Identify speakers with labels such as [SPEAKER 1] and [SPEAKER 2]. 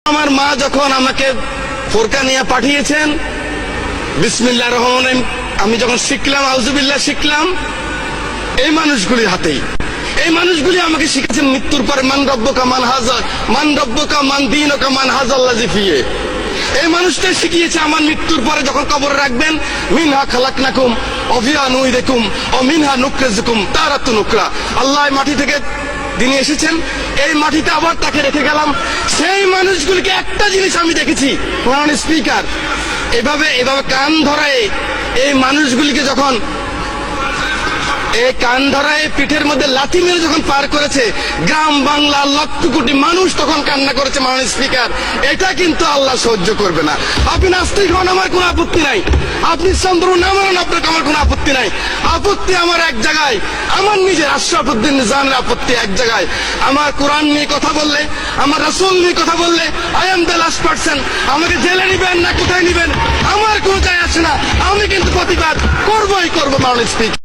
[SPEAKER 1] আমার মা যখন আমাকে ফোরকা নিয়ে পাঠিয়েছেন, বিসমিল্লাহির রহমানির রহিম আমি যখন শিখলাম, আউযুবিল্লাহ শিখলাম এই মানুষগুলির হাতেই। এই মানুষগুলি আমাকে শিখেছেন মৃত্যুর পরে মান রব্বুকা মান দীনুকা মান হাযাল্লাযী ফিহি। এই মানুষটাই শিখিয়েছে আমার মৃত্যুর পরে যখন কবরে রাখবেন, মিনহা খালাকনাকুম ওয়া ফিহা নুইদুকুম ওয়া মিনহা নুখরিজুকুম তারাতুন উখরা। আল্লাহ মাটি থেকে তিনি এসেছেন, এই মাটিতে আবার তাকে রেখে গেলাম। সেই মানুষগুলিকে একটা জিনিস আমি দেখেছি, কোরআন স্পিকার এভাবে কান ধরায় এই মানুষগুলিকে যখন এই কান ধরায় পিঠের মধ্যে লাথি মেরে যখন পার করেছে, গ্রাম বাংলা লক্ষ কোটি মানুষ তখন কান্না করেছে। মাননীয় স্পিকার, এটা কিন্তু আল্লাহ সহ্য করবে না। আপনি নাস্তিক হন, আমার কোনো আপত্তি নাই। আপনি চন্দ্র না মানেন, আপনার আমার কোনো আপত্তি নাই। আপত্তি আমার এক জায়গায়, আমার নিজের আশরাফুদ্দিন নিজামের আপত্তি এক জায়গায়। আমার কোরআন নিয়ে কথা বললে, আমার রাসূল নিয়ে কথা বললে, I am the last person. আমাকে জেলে নিবেন না কোথায় নিবেন আমার কোনো যায় আসে না। আমি কিন্তু প্রতিবাদ করবই করবো মাননীয় স্পিকার।